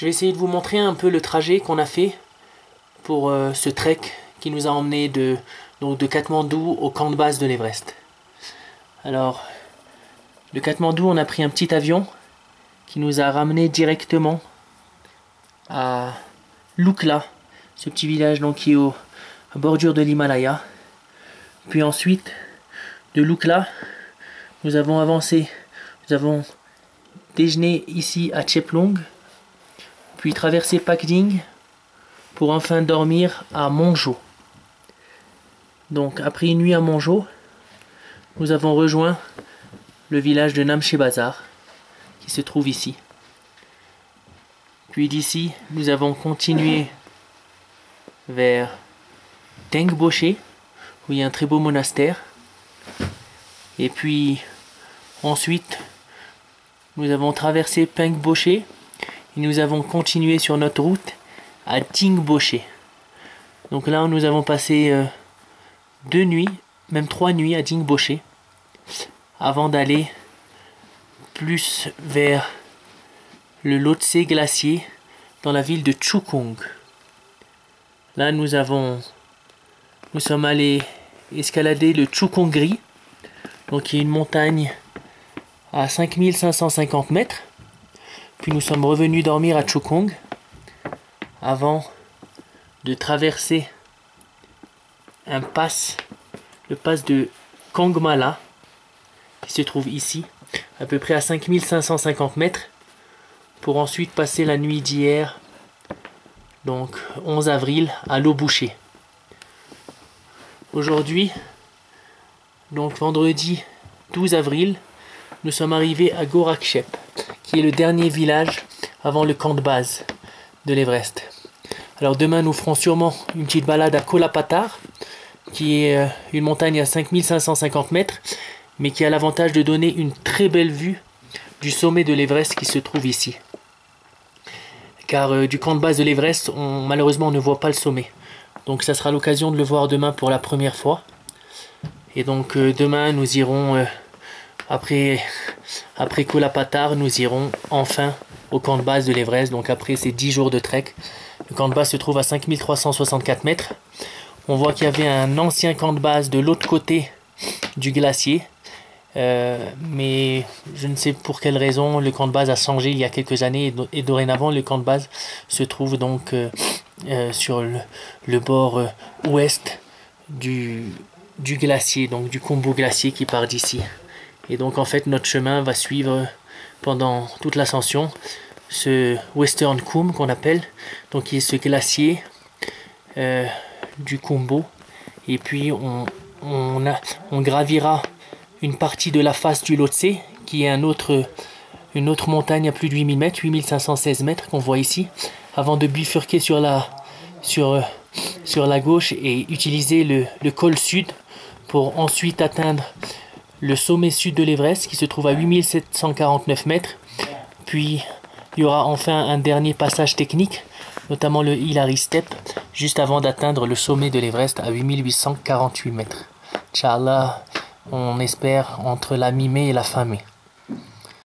Je vais essayer de vous montrer un peu le trajet qu'on a fait pour ce trek qui nous a emmené de Katmandou au camp de base de l'Everest. Alors, de Katmandou, on a pris un petit avion qui nous a ramené directement à Lukla, ce petit village donc, qui est à bordure de l'Himalaya. Puis ensuite, de Lukla, nous avons avancé, nous avons déjeuné ici à Cheplong, puis traversé Pakding pour enfin dormir à Monjo. Donc après une nuit à Monjo, nous avons rejoint le village de Namche Bazar qui se trouve ici. Puis d'ici, nous avons continué vers Tengboche, où il y a un très beau monastère. Et puis ensuite, nous avons traversé Pengboche et nous avons continué sur notre route à Tingboche. Donc là, nous avons passé 2 nuits, même 3 nuits à Tingboche, avant d'aller plus vers le Lhotse glacier dans la ville de Chukung. Là, nous sommes allés escalader le Chukungri, donc qui est une montagne à 5550 mètres. Puis nous sommes revenus dormir à Chukung avant de traverser le pass de Kangmala qui se trouve ici, à peu près à 5550 mètres, pour ensuite passer la nuit d'hier, donc 11 avril, à l'eau bouchée. Aujourd'hui, donc vendredi 12 avril, nous sommes arrivés à Gorakshep, qui est le dernier village avant le camp de base de l'Everest. Alors demain, nous ferons sûrement une petite balade à Kolapatar, qui est une montagne à 5550 mètres, mais qui a l'avantage de donner une très belle vue du sommet de l'Everest qui se trouve ici. Car du camp de base de l'Everest, malheureusement, on ne voit pas le sommet. Donc ça sera l'occasion de le voir demain pour la première fois. Et donc demain, nous irons, après Kolapatar, nous irons enfin au camp de base de l'Everest. Donc après ces 10 jours de trek, le camp de base se trouve à 5364 mètres. On voit qu'il y avait un ancien camp de base de l'autre côté du glacier. Mais je ne sais pour quelle raison le camp de base a changé il y a quelques années et dorénavant le camp de base se trouve donc sur le bord ouest du glacier, donc du Khumbu glacier qui part d'ici. Et donc en fait notre chemin va suivre pendant toute l'ascension ce Western Khum qu'on appelle, donc qui est ce glacier du Khumbu. Et puis on gravira une partie de la face du Lhotse, qui est une autre montagne à plus de 8000 mètres, 8516 mètres qu'on voit ici, avant de bifurquer sur la gauche et utiliser le col sud pour ensuite atteindre le sommet sud de l'Everest qui se trouve à 8749 mètres. Puis il y aura enfin un dernier passage technique, notamment le Hillary Step, juste avant d'atteindre le sommet de l'Everest à 8848 mètres. Inch'Allah, on espère entre la mi-mai et la fin mai.